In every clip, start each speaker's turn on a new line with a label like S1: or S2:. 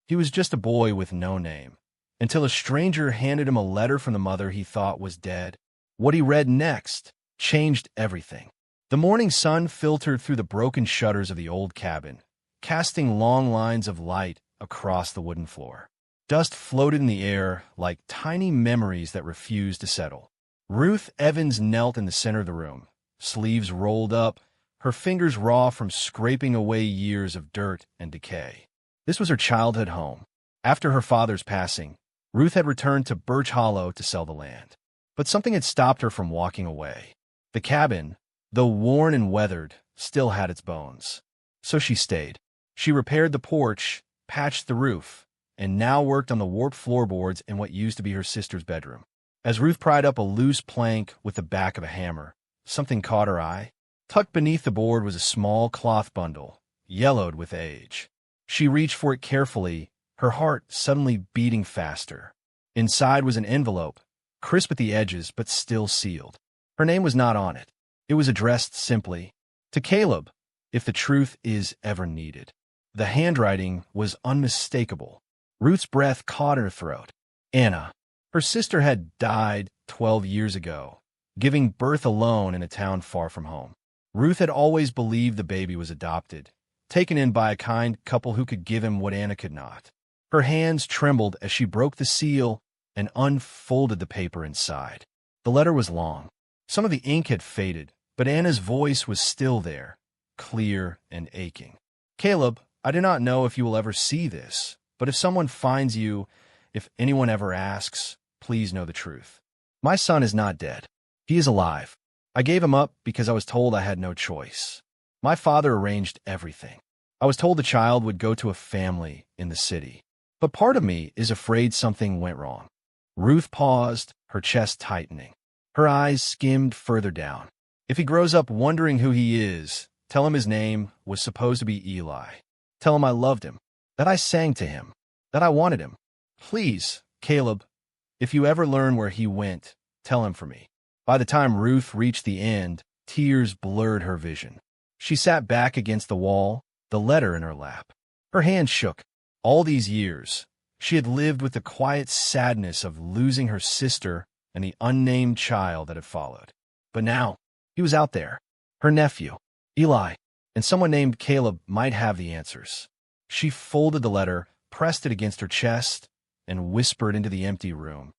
S1: He was just a boy with no name, until a stranger handed him a letter from the mother he thought was dead. What he read next changed everything. The morning sun filtered through the broken shutters of the old cabin, casting long lines of light across the wooden floor. Dust floated in the air like tiny memories that refused to settle. Ruth Evans knelt in the center of the room, sleeves rolled up, her fingers raw from scraping away years of dirt and decay. This was her childhood home. After her father's passing, Ruth had returned to Birch Hollow to sell the land. But something had stopped her from walking away. The cabin, though worn and weathered, still had its bones. So she stayed. She repaired the porch, patched the roof, and now worked on the warped floorboards in what used to be her sister's bedroom. As Ruth pried up a loose plank with the back of a hammer, something caught her eye. Tucked beneath the board was a small cloth bundle, yellowed with age. She reached for it carefully, her heart suddenly beating faster. Inside was an envelope, crisp at the edges but still sealed. Her name was not on it. It was addressed simply, "To Caleb, if the truth is ever needed." The handwriting was unmistakable. Ruth's breath caught in her throat. Anna. Her sister had died 12 years ago, giving birth alone in a town far from home. Ruth had always believed the baby was adopted, taken in by a kind couple who could give him what Anna could not. Her hands trembled as she broke the seal and unfolded the paper inside. The letter was long. Some of the ink had faded, but Anna's voice was still there, clear and aching. "Caleb, I do not know if you will ever see this, but if someone finds you, if anyone ever asks, please know the truth. My son is not dead. He is alive. I gave him up because I was told I had no choice. My father arranged everything. I was told the child would go to a family in the city. But part of me is afraid something went wrong." Ruth paused, her chest tightening. Her eyes skimmed further down. "If he grows up wondering who he is, tell him his name was supposed to be Eli. Tell him I loved him, that I sang to him, that I wanted him. Please, Caleb, if you ever learn where he went, tell him for me." By the time Ruth reached the end, tears blurred her vision. She sat back against the wall, the letter in her lap. Her hands shook. All these years, she had lived with the quiet sadness of losing her sister and the unnamed child that had followed. But now, he was out there. Her nephew, Eli, and someone named Caleb might have the answers. She folded the letter, pressed it against her chest, and whispered into the empty room,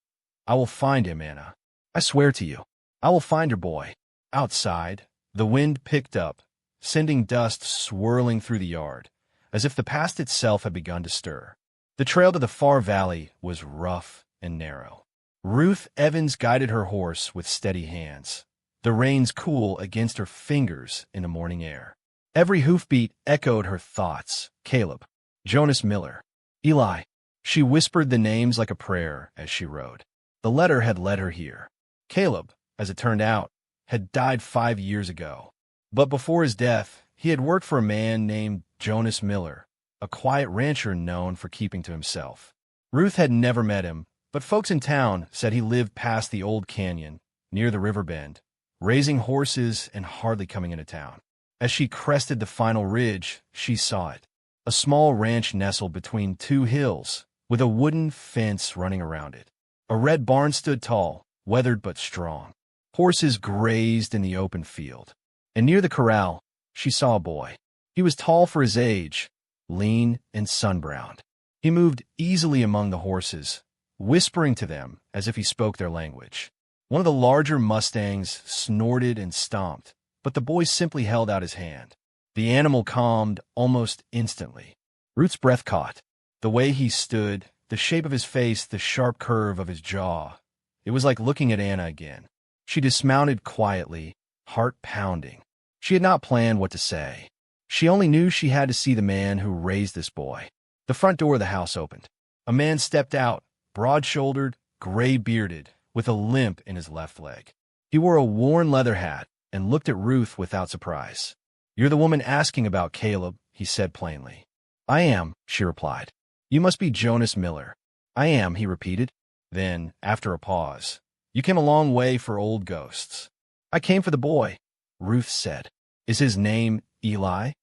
S1: "I will find him, Anna. I swear to you, I will find your boy." Outside, the wind picked up, sending dust swirling through the yard, as if the past itself had begun to stir. The trail to the far valley was rough and narrow. Ruth Evans guided her horse with steady hands, the reins cool against her fingers in the morning air. Every hoofbeat echoed her thoughts. Caleb, Jonas Miller, Eli. She whispered the names like a prayer as she rode. The letter had led her here. Caleb, as it turned out, had died 5 years ago. But before his death, he had worked for a man named Jonas Miller, a quiet rancher known for keeping to himself. Ruth had never met him, but folks in town said he lived past the old canyon, near the river bend, raising horses and hardly coming into town. As she crested the final ridge, she saw it. A small ranch nestled between 2 hills, with a wooden fence running around it. A red barn stood tall, weathered but strong. Horses grazed in the open field. And near the corral, she saw a boy. He was tall for his age, lean and sun-browned. He moved easily among the horses, whispering to them as if he spoke their language. One of the larger mustangs snorted and stomped, but the boy simply held out his hand. The animal calmed almost instantly. Ruth's breath caught. The way he stood, the shape of his face, the sharp curve of his jaw. It was like looking at Anna again. She dismounted quietly, heart pounding. She had not planned what to say. She only knew she had to see the man who raised this boy. The front door of the house opened. A man stepped out, broad-shouldered, gray-bearded, with a limp in his left leg. He wore a worn leather hat and looked at Ruth without surprise. "You're the woman asking about Caleb," he said plainly. "I am," she replied. "You must be Jonas Miller." "I am," he repeated. Then, after a pause, "You came a long way for old ghosts." "I came for the boy," Ruth said. "Is his name Eli?"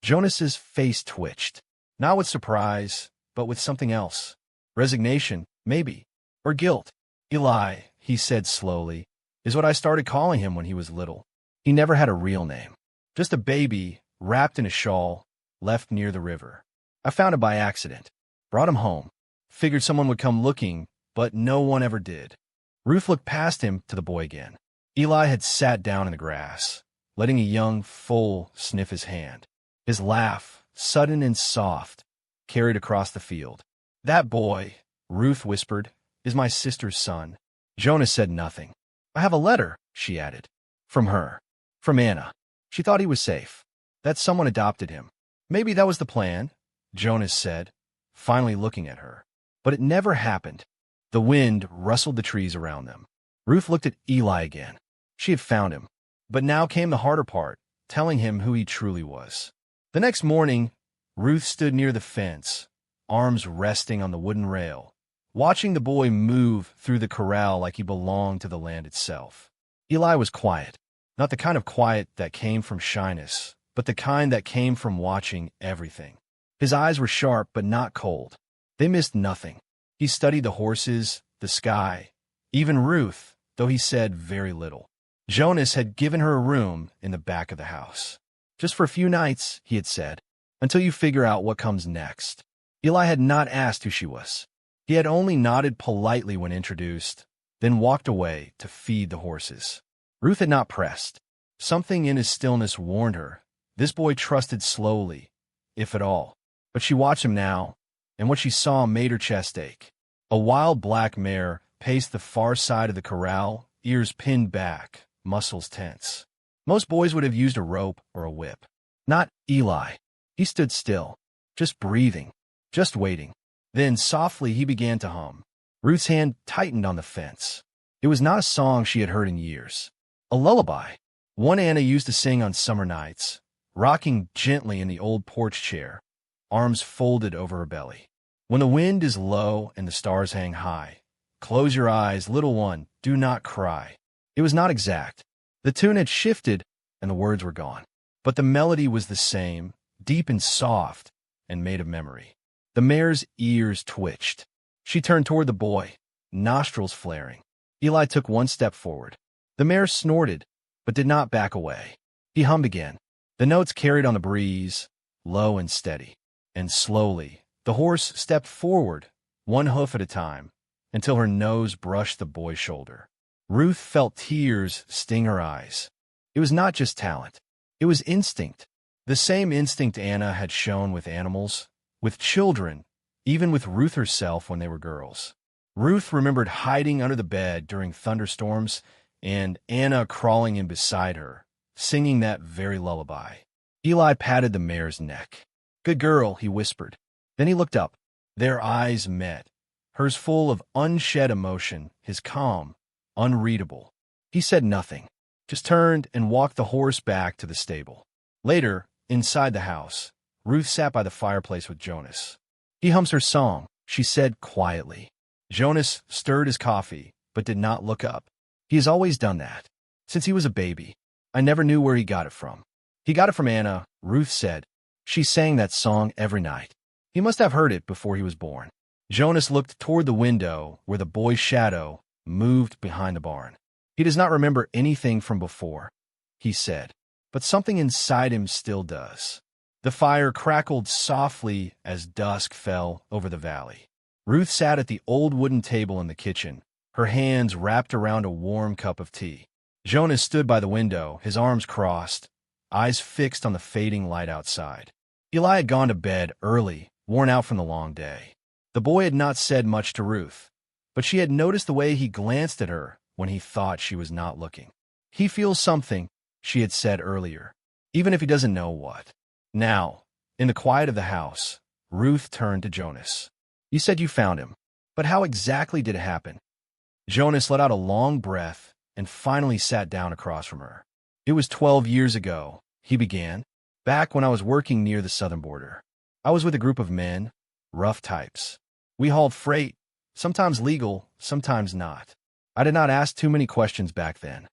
S1: Jonas's face twitched, not with surprise, but with something else. Resignation, maybe. Or guilt. Eli, he said slowly, is what I started calling him when he was little. He never had a real name. Just a baby, wrapped in a shawl, left near the river. I found him by accident. Brought him home. Figured someone would come looking, but no one ever did. Ruth looked past him to the boy again. Eli had sat down in the grass, letting a young foal sniff his hand. His laugh, sudden and soft, carried across the field. That boy, Ruth whispered, is my sister's son. Jonas said nothing. I have a letter, she added. From her. From Anna. She thought he was safe. That someone adopted him. Maybe that was the plan, Jonas said, finally looking at her. But it never happened. The wind rustled the trees around them. Ruth looked at Eli again. She had found him. But now came the harder part, telling him who he truly was. The next morning, Ruth stood near the fence, arms resting on the wooden rail, watching the boy move through the corral like he belonged to the land itself. Eli was quiet, not the kind of quiet that came from shyness, but the kind that came from watching everything. His eyes were sharp but not cold. They missed nothing. He studied the horses, the sky, even Ruth, though he said very little. Jonas had given her a room in the back of the house. Just for a few nights, he had said, until you figure out what comes next. Eli had not asked who she was. He had only nodded politely when introduced, then walked away to feed the horses. Ruth had not pressed. Something in his stillness warned her. This boy trusted slowly, if at all. But she watched him now, and what she saw made her chest ache. A wild black mare paced the far side of the corral, ears pinned back, muscles tense. Most boys would have used a rope or a whip. Not Eli. He stood still, just breathing, just waiting. Then, softly, he began to hum. Ruth's hand tightened on the fence. It was not a song she had heard in years. A lullaby. One Anna used to sing on summer nights, rocking gently in the old porch chair, arms folded over her belly. When the wind is low and the stars hang high, close your eyes, little one, do not cry. It was not exact. The tune had shifted, and the words were gone. But the melody was the same, deep and soft, and made of memory. The mare's ears twitched. She turned toward the boy, nostrils flaring. Eli took one step forward. The mare snorted, but did not back away. He hummed again. The notes carried on the breeze, low and steady. And slowly, the horse stepped forward, one hoof at a time, until her nose brushed the boy's shoulder. Ruth felt tears sting her eyes. It was not just talent. It was instinct. The same instinct Anna had shown with animals, with children, even with Ruth herself when they were girls. Ruth remembered hiding under the bed during thunderstorms and Anna crawling in beside her, singing that very lullaby. Eli patted the mare's neck. Good girl, he whispered. Then he looked up. Their eyes met, hers full of unshed emotion, his calm, unreadable. He said nothing, just turned and walked the horse back to the stable. Later, inside the house, Ruth sat by the fireplace with Jonas. He hums her song, she said quietly. Jonas stirred his coffee, but did not look up. He has always done that, since he was a baby. I never knew where he got it from. He got it from Anna, Ruth said. She sang that song every night. He must have heard it before he was born. Jonas looked toward the window where the boy's shadow moved behind the barn. He does not remember anything from before, he said, but something inside him still does. The fire crackled softly as dusk fell over the valley. Ruth sat at the old wooden table in the kitchen, her hands wrapped around a warm cup of tea. Jonas stood by the window, his arms crossed, eyes fixed on the fading light outside. Eli had gone to bed early, worn out from the long day. The boy had not said much to Ruth, but she had noticed the way he glanced at her when he thought she was not looking. He feels something, she had said earlier, even if he doesn't know what. Now, in the quiet of the house, Ruth turned to Jonas. You said you found him, but how exactly did it happen? Jonas let out a long breath and finally sat down across from her. It was 12 years ago, he began, back when I was working near the southern border. I was with a group of men, rough types. We hauled freight, sometimes legal, sometimes not. I did not ask too many questions back then.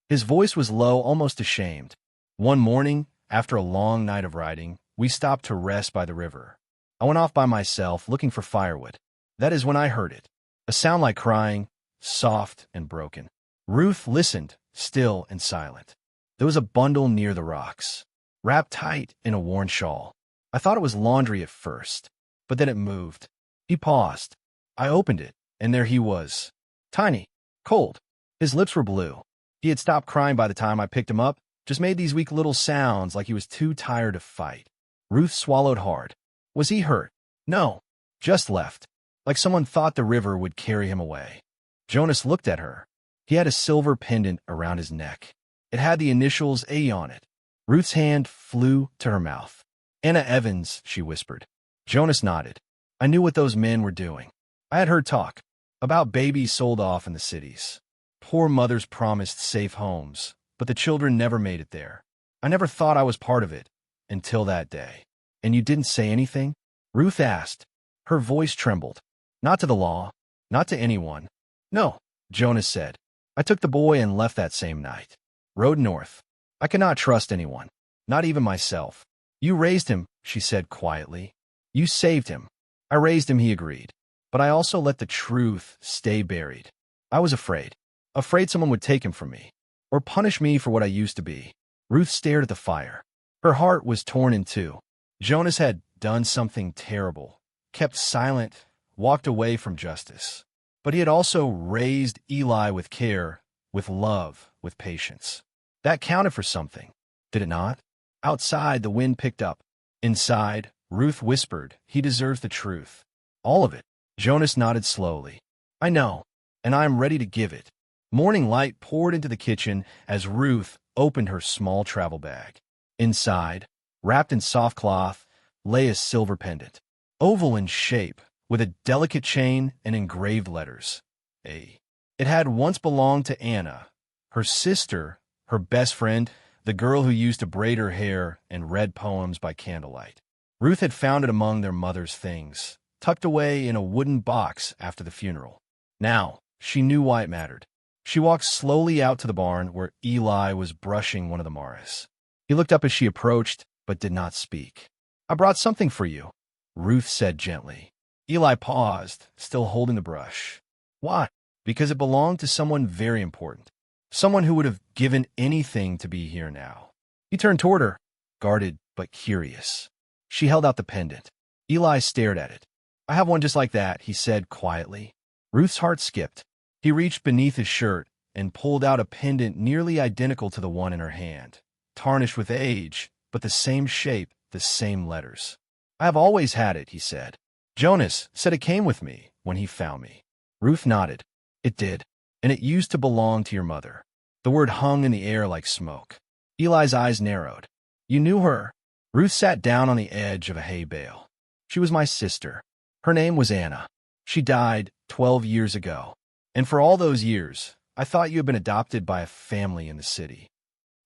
S1: His voice was low, almost ashamed. One morning, after a long night of riding, we stopped to rest by the river. I went off by myself, looking for firewood. That is when I heard it. A sound like crying, soft and broken. Ruth listened, still and silent. There was a bundle near the rocks, wrapped tight in a worn shawl. I thought it was laundry at first, but then it moved. He paused. I opened it, and there he was. Tiny, cold. His lips were blue. He had stopped crying by the time I picked him up, just made these weak little sounds like he was too tired to fight. Ruth swallowed hard. Was he hurt? No, just left, like someone thought the river would carry him away. Jonas looked at her. He had a silver pendant around his neck. It had the initials A on it. Ruth's hand flew to her mouth. Anna Evans, she whispered. Jonas nodded. I knew what those men were doing. I had heard talk about babies sold off in the cities. Poor mothers promised safe homes, but the children never made it there. I never thought I was part of it, until that day. And you didn't say anything? Ruth asked. Her voice trembled. Not to the law, not to anyone. No, Jonas said. I took the boy and left that same night. Rode north. I cannot trust anyone, not even myself. You raised him, she said quietly. You saved him. I raised him, he agreed. But I also let the truth stay buried. I was afraid. Afraid someone would take him from me, or punish me for what I used to be. Ruth stared at the fire. Her heart was torn in two. Jonas had done something terrible, kept silent, walked away from justice. But he had also raised Eli with care, with love, with patience. That counted for something, did it not? Outside, the wind picked up. Inside, Ruth whispered, he deserves the truth. All of it. Jonas nodded slowly. I know, and I am ready to give it. Morning light poured into the kitchen as Ruth opened her small travel bag. Inside, wrapped in soft cloth, lay a silver pendant, oval in shape, with a delicate chain and engraved letters. A. It had once belonged to Anna, her sister, her best friend, the girl who used to braid her hair and read poems by candlelight. Ruth had found it among their mother's things, tucked away in a wooden box after the funeral. Now, she knew why it mattered. She walked slowly out to the barn where Eli was brushing one of the Morris. He looked up as she approached, but did not speak. I brought something for you, Ruth said gently. Eli paused, still holding the brush. Why? Because it belonged to someone very important. Someone who would have given anything to be here now. He turned toward her, guarded but curious. She held out the pendant. Eli stared at it. I have one just like that, he said quietly. Ruth's heart skipped. He reached beneath his shirt and pulled out a pendant nearly identical to the one in her hand, tarnished with age, but the same shape, the same letters. I have always had it, he said. Jonas said it came with me when he found me. Ruth nodded. It did, and it used to belong to your mother. The word hung in the air like smoke. Eli's eyes narrowed. You knew her. Ruth sat down on the edge of a hay bale. She was my sister. Her name was Anna. She died 12 years ago. And for all those years, I thought you had been adopted by a family in the city.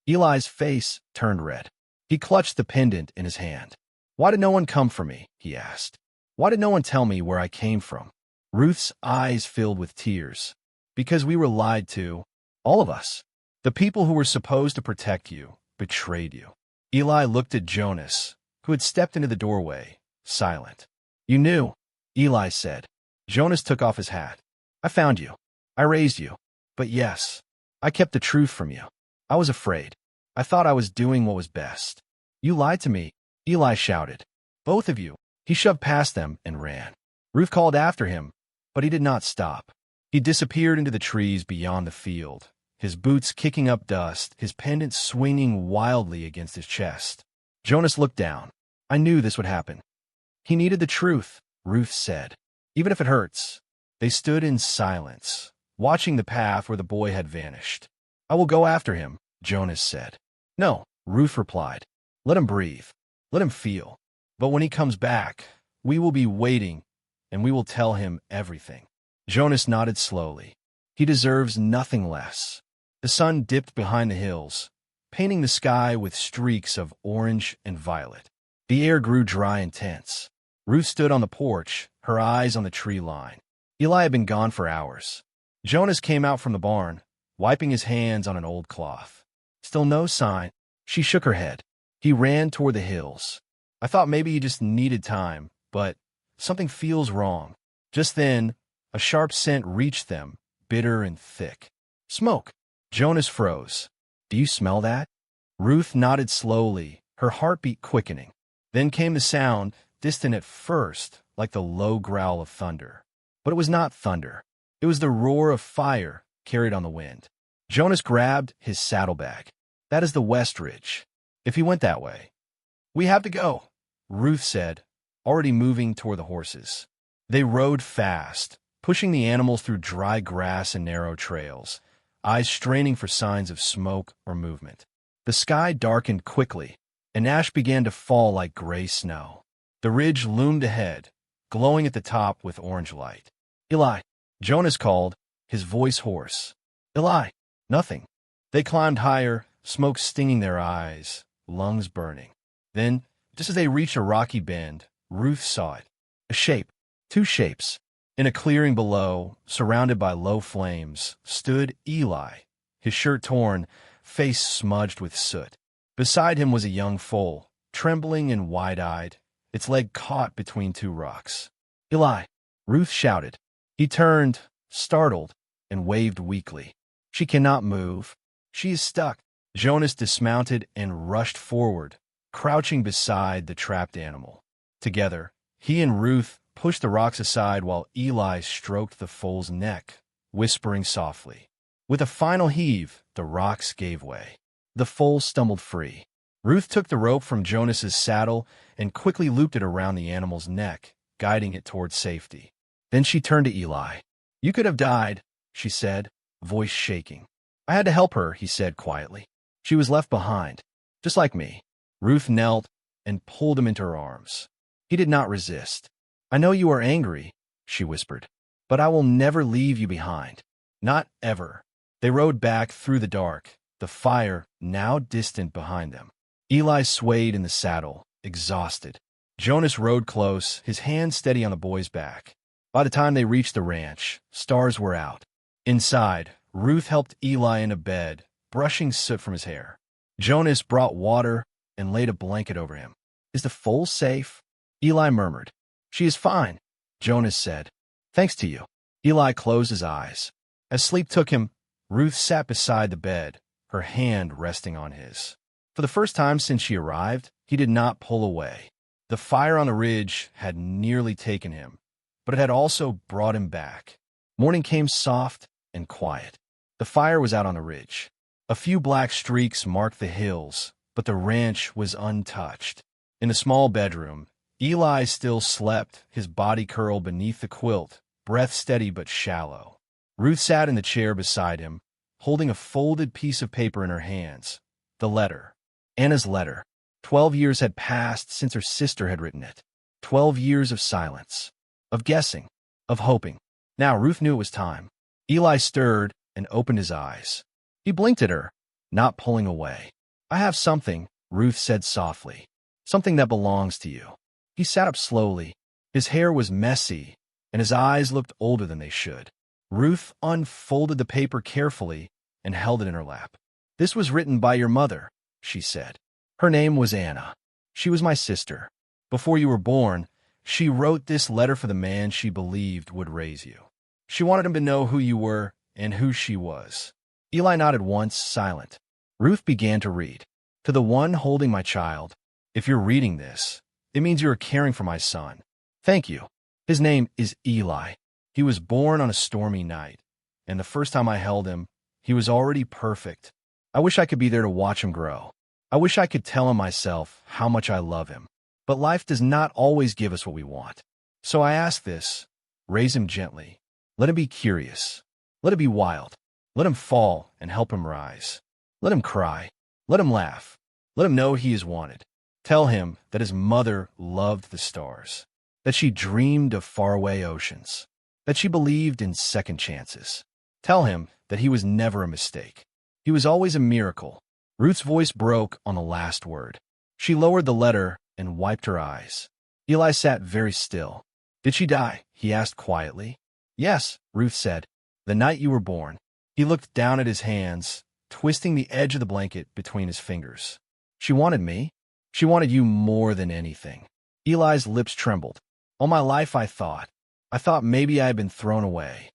S1: Eli's face turned red. He clutched the pendant in his hand. Why did no one come for me? He asked. Why did no one tell me where I came from? Ruth's eyes filled with tears. Because we were lied to. All of us. The people who were supposed to protect you betrayed you. Eli looked at Jonas, who had stepped into the doorway, silent. You knew, Eli said. Jonas took off his hat. I found you. I raised you. But yes, I kept the truth from you. I was afraid. I thought I was doing what was best. You lied to me, Eli shouted. Both of you. He shoved past them and ran. Ruth called after him, but he did not stop. He disappeared into the trees beyond the field, his boots kicking up dust, his pendant swinging wildly against his chest. Jonas looked down. I knew this would happen. He needed the truth, Ruth said. Even if it hurts. They stood in silence, watching the path where the boy had vanished. I will go after him, Jonas said. No, Ruth replied. Let him breathe. Let him feel. But when he comes back, we will be waiting, and we will tell him everything. Jonas nodded slowly. He deserves nothing less. The sun dipped behind the hills, painting the sky with streaks of orange and violet. The air grew dry and tense. Ruth stood on the porch, her eyes on the tree line. Eli had been gone for hours. Jonas came out from the barn, wiping his hands on an old cloth. Still no sign. She shook her head. He ran toward the hills. I thought maybe he just needed time, but something feels wrong. Just then, a sharp scent reached them, bitter and thick. Smoke! Jonas froze. Do you smell that? Ruth nodded slowly, her heartbeat quickening. Then came the sound, distant at first, like the low growl of thunder. But it was not thunder. It was the roar of fire carried on the wind. Jonas grabbed his saddlebag. That is the West Ridge. If he went that way. We have to go, Ruth said, already moving toward the horses. They rode fast, pushing the animals through dry grass and narrow trails, eyes straining for signs of smoke or movement. The sky darkened quickly, and ash began to fall like gray snow. The ridge loomed ahead, glowing at the top with orange light. Eli, Jonas called, his voice hoarse. Eli, nothing. They climbed higher, smoke stinging their eyes, lungs burning. Then, just as they reached a rocky bend, Ruth saw it. A shape, two shapes. In a clearing below, surrounded by low flames, stood Eli, his shirt torn, face smudged with soot. Beside him was a young foal, trembling and wide-eyed, its leg caught between two rocks. Eli, Ruth shouted. He turned, startled, and waved weakly. She cannot move. She is stuck. Jonas dismounted and rushed forward, crouching beside the trapped animal. Together, he and Ruth pushed the rocks aside while Eli stroked the foal's neck, whispering softly. With a final heave, the rocks gave way. The foal stumbled free. Ruth took the rope from Jonas's saddle and quickly looped it around the animal's neck, guiding it toward safety. Then she turned to Eli. You could have died, she said, voice shaking. I had to help her, he said quietly. She was left behind, just like me. Ruth knelt and pulled him into her arms. He did not resist. I know you are angry, she whispered, but I will never leave you behind. Not ever. They rode back through the dark, the fire now distant behind them. Eli swayed in the saddle, exhausted. Jonas rode close, his hand steady on the boy's back. By the time they reached the ranch, stars were out. Inside, Ruth helped Eli into bed, brushing soot from his hair. Jonas brought water and laid a blanket over him. Is the foal safe? Eli murmured. She is fine, Jonas said. Thanks to you. Eli closed his eyes. As sleep took him, Ruth sat beside the bed, her hand resting on his. For the first time since she arrived, he did not pull away. The fire on the ridge had nearly taken him, but it had also brought him back. Morning came soft and quiet. The fire was out on the ridge. A few black streaks marked the hills, but the ranch was untouched. In the small bedroom, Eli still slept, his body curled beneath the quilt, breath steady but shallow. Ruth sat in the chair beside him, holding a folded piece of paper in her hands. The letter. Anna's letter. 12 years had passed since her sister had written it. 12 years of silence, of guessing, of hoping. Now Ruth knew it was time. Eli stirred and opened his eyes. He blinked at her, not pulling away. I have something, Ruth said softly. Something that belongs to you. He sat up slowly. His hair was messy, and his eyes looked older than they should. Ruth unfolded the paper carefully and held it in her lap. This was written by your mother, she said. Her name was Anna. She was my sister. Before you were born, she wrote this letter for the man she believed would raise you. She wanted him to know who you were and who she was. Eli nodded once, silent. Ruth began to read. To the one holding my child, if you're reading this, it means you are caring for my son. Thank you. His name is Eli. He was born on a stormy night, and the first time I held him, he was already perfect. I wish I could be there to watch him grow. I wish I could tell him myself how much I love him. But life does not always give us what we want. So I ask this, raise him gently. Let him be curious. Let him be wild. Let him fall and help him rise. Let him cry. Let him laugh. Let him know he is wanted. Tell him that his mother loved the stars, that she dreamed of faraway oceans, that she believed in second chances. Tell him that he was never a mistake. He was always a miracle. Ruth's voice broke on the last word. She lowered the letter and wiped her eyes. Eli sat very still. Did she die? He asked quietly. Yes, Ruth said. The night you were born. He looked down at his hands, twisting the edge of the blanket between his fingers. She wanted me. She wanted you more than anything. Eli's lips trembled. All my life I thought. I thought maybe I had been thrown away.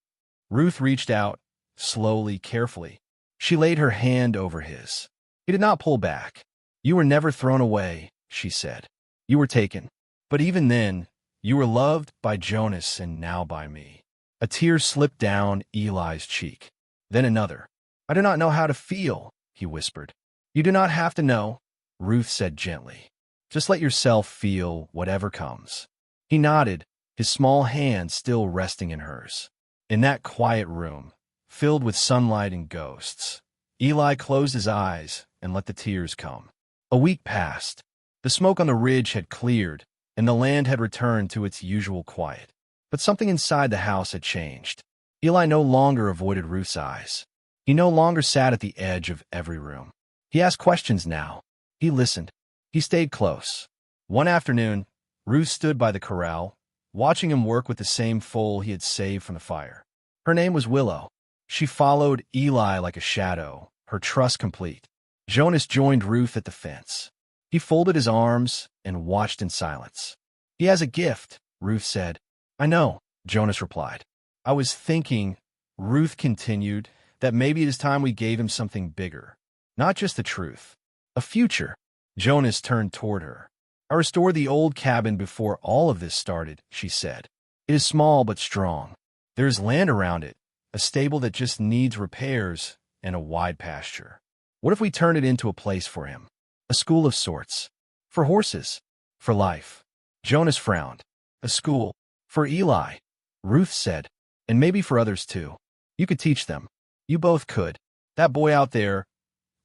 S1: Ruth reached out, slowly, carefully. She laid her hand over his. He did not pull back. You were never thrown away, she said. You were taken. But even then, you were loved by Jonas and now by me. A tear slipped down Eli's cheek. Then another. I do not know how to feel, he whispered. You do not have to know, Ruth said gently. Just let yourself feel whatever comes. He nodded, his small hand still resting in hers. In that quiet room, filled with sunlight and ghosts, Eli closed his eyes and let the tears come. A week passed. The smoke on the ridge had cleared, and the land had returned to its usual quiet. But something inside the house had changed. Eli no longer avoided Ruth's eyes. He no longer sat at the edge of every room. He asked questions now. He listened. He stayed close. One afternoon, Ruth stood by the corral, watching him work with the same foal he had saved from the fire. Her name was Willow. She followed Eli like a shadow, her trust complete. Jonas joined Ruth at the fence. He folded his arms and watched in silence. He has a gift, Ruth said. I know, Jonas replied. I was thinking, Ruth continued, that maybe it is time we gave him something bigger. Not just the truth. A future. Jonas turned toward her. I restored the old cabin before all of this started, she said. It is small but strong. There is land around it, a stable that just needs repairs, and a wide pasture. What if we turned it into a place for him? A school of sorts. For horses. For life. Jonas frowned. A school. For Eli. Ruth said. And maybe for others too. You could teach them. You both could. That boy out there,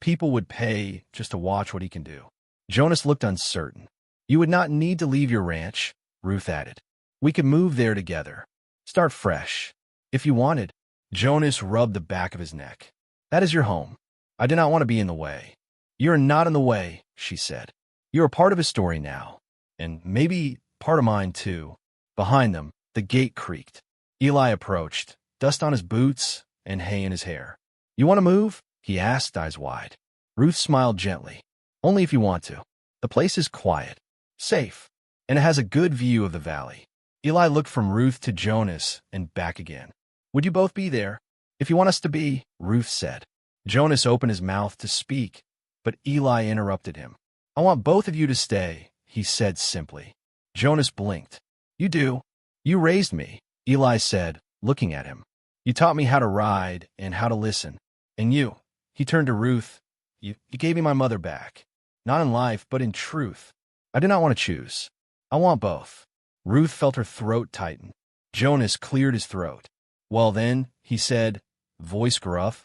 S1: people would pay just to watch what he can do. Jonas looked uncertain. You would not need to leave your ranch, Ruth added. We could move there together. Start fresh. If you wanted. Jonas rubbed the back of his neck. That is your home. I do not want to be in the way. You are not in the way, she said. You are part of his story now. And maybe part of mine too. Behind them, the gate creaked. Eli approached, dust on his boots and hay in his hair. You want to move? He asked, eyes wide. Ruth smiled gently. Only if you want to. The place is quiet, safe, and it has a good view of the valley. Eli looked from Ruth to Jonas and back again. Would you both be there? If you want us to be, Ruth said. Jonas opened his mouth to speak, but Eli interrupted him. I want both of you to stay, he said simply. Jonas blinked. You do. You raised me, Eli said, looking at him. You taught me how to ride and how to listen. And you, he turned to Ruth, you gave me my mother back. Not in life, but in truth. I do not want to choose. I want both. Ruth felt her throat tighten. Jonas cleared his throat. Well then, he said, voice gruff,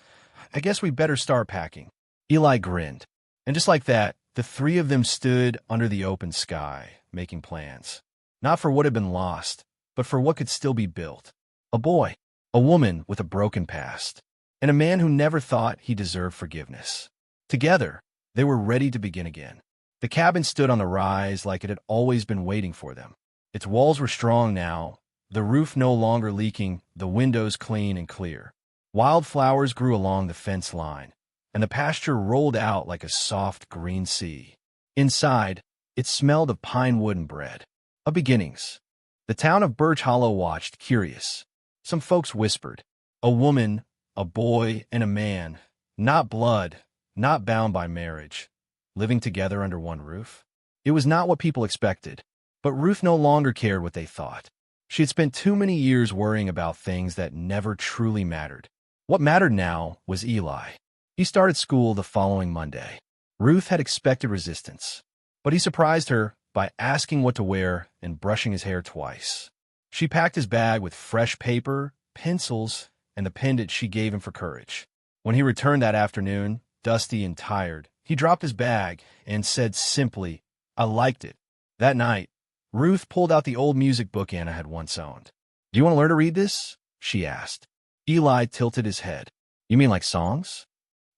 S1: I guess we better start packing. Eli grinned. And just like that, the three of them stood under the open sky, making plans. Not for what had been lost, but for what could still be built. A boy, a woman with a broken past, and a man who never thought he deserved forgiveness. Together, they were ready to begin again. The cabin stood on the rise like it had always been waiting for them. Its walls were strong now, the roof no longer leaking, the windows clean and clear. Wildflowers grew along the fence line, and the pasture rolled out like a soft green sea. Inside, it smelled of pine wood and bread. Of beginnings. The town of Birch Hollow watched, curious. Some folks whispered. A woman, a boy, and a man, not blood, not bound by marriage, living together under one roof. It was not what people expected, but Ruth no longer cared what they thought. She had spent too many years worrying about things that never truly mattered. What mattered now was Eli. He started school the following Monday. Ruth had expected resistance, but he surprised her by asking what to wear and brushing his hair twice. She packed his bag with fresh paper, pencils, and the pendant she gave him for courage. When he returned that afternoon, dusty and tired, he dropped his bag and said simply, I liked it. That night, Ruth pulled out the old music book Anna had once owned. Do you want to learn to read this? She asked. Eli tilted his head. You mean like songs?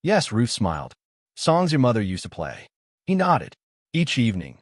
S1: Yes, Ruth smiled. Songs your mother used to play. He nodded. Each evening,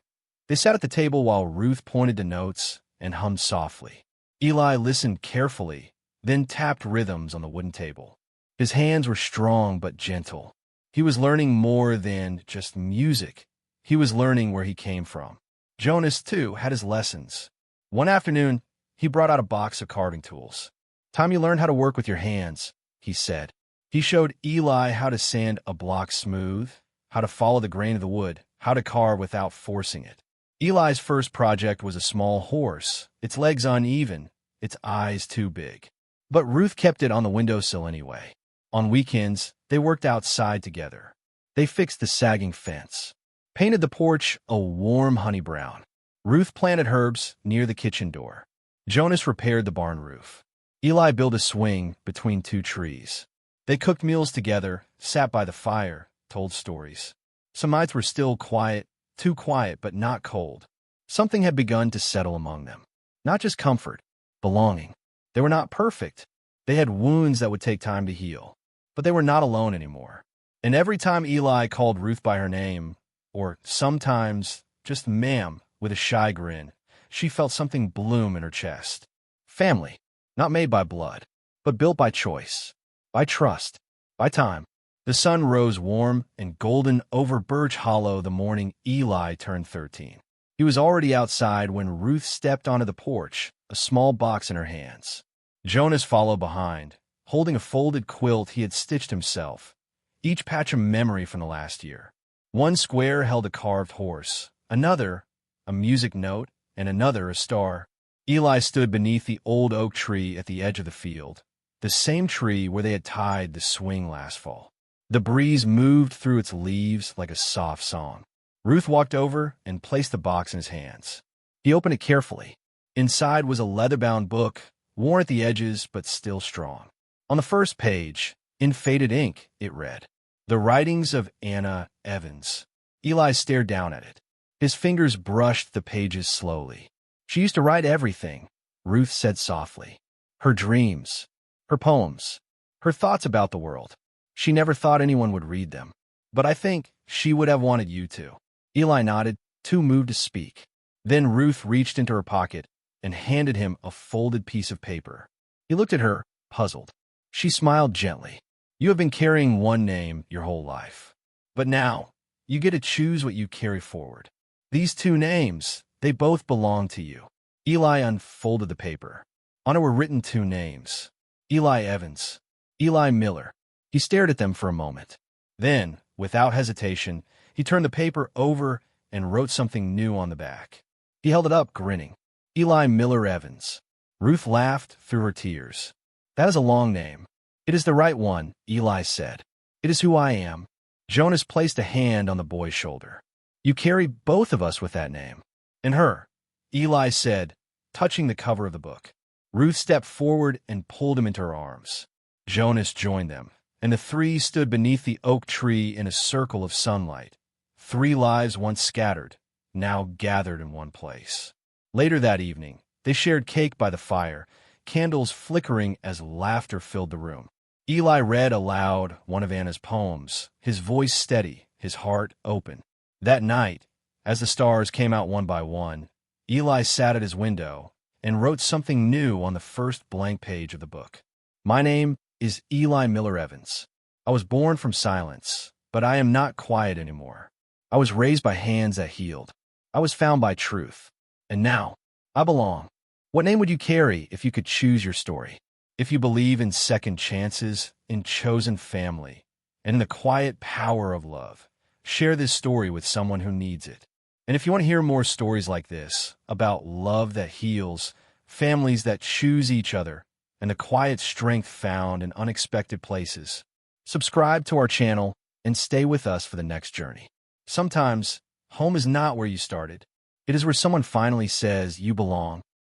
S1: they sat at the table while Ruth pointed to notes and hummed softly. Eli listened carefully, then tapped rhythms on the wooden table. His hands were strong but gentle. He was learning more than just music. He was learning where he came from. Jonas, too, had his lessons. One afternoon, he brought out a box of carving tools. "Time you learned how to work with your hands," he said. He showed Eli how to sand a block smooth, how to follow the grain of the wood, how to carve without forcing it. Eli's first project was a small horse, its legs uneven, its eyes too big. But Ruth kept it on the windowsill anyway. On weekends, they worked outside together. They fixed the sagging fence, painted the porch a warm honey brown. Ruth planted herbs near the kitchen door. Jonas repaired the barn roof. Eli built a swing between two trees. They cooked meals together, sat by the fire, told stories. Some nights were still quiet, too quiet but not cold. Something had begun to settle among them. Not just comfort, belonging. They were not perfect. They had wounds that would take time to heal. But they were not alone anymore. And every time Eli called Ruth by her name, or sometimes just ma'am with a shy grin, she felt something bloom in her chest. Family, not made by blood, but built by choice, by trust, by time. The sun rose warm and golden over Birch Hollow the morning Eli turned 13. He was already outside when Ruth stepped onto the porch, a small box in her hands. Jonas followed behind, holding a folded quilt he had stitched himself, each patch a memory from the last year. One square held a carved horse, another a music note, and another a star. Eli stood beneath the old oak tree at the edge of the field, the same tree where they had tied the swing last fall. The breeze moved through its leaves like a soft song. Ruth walked over and placed the box in his hands. He opened it carefully. Inside was a leather-bound book, worn at the edges but still strong. On the first page, in faded ink, it read, "The Writings of Anna Evans." Eli stared down at it. His fingers brushed the pages slowly. "She used to write everything," Ruth said softly. "Her dreams, her poems, her thoughts about the world. She never thought anyone would read them. But I think she would have wanted you to." Eli nodded, too moved to speak. Then Ruth reached into her pocket and handed him a folded piece of paper. He looked at her, puzzled. She smiled gently. "You have been carrying one name your whole life. But now, you get to choose what you carry forward. These two names, they both belong to you." Eli unfolded the paper. On it were written two names, Eli Evans, Eli Miller. He stared at them for a moment. Then, without hesitation, he turned the paper over and wrote something new on the back. He held it up, grinning. Eli Miller Evans. Ruth laughed through her tears. "That is a long name." "It is the right one," Eli said. "It is who I am." Jonas placed a hand on the boy's shoulder. "You carry both of us with that name." "And her," Eli said, touching the cover of the book. Ruth stepped forward and pulled him into her arms. Jonas joined them, and the three stood beneath the oak tree in a circle of sunlight. 3 lives once scattered, now gathered in one place. Later that evening, they shared cake by the fire, candles flickering as laughter filled the room. Eli read aloud one of Anna's poems, his voice steady, his heart open. That night, as the stars came out one by one, Eli sat at his window and wrote something new on the first blank page of the book. "My name is Eli Miller Evans. I was born from silence, but I am not quiet anymore. I was raised by hands that healed. I was found by truth. And now, I belong." What name would you carry if you could choose your story? If you believe in second chances, in chosen family, and in the quiet power of love, share this story with someone who needs it. And if you want to hear more stories like this, about love that heals, families that choose each other, and the quiet strength found in unexpected places, subscribe to our channel and stay with us for the next journey. Sometimes, home is not where you started. It is where someone finally says you belong.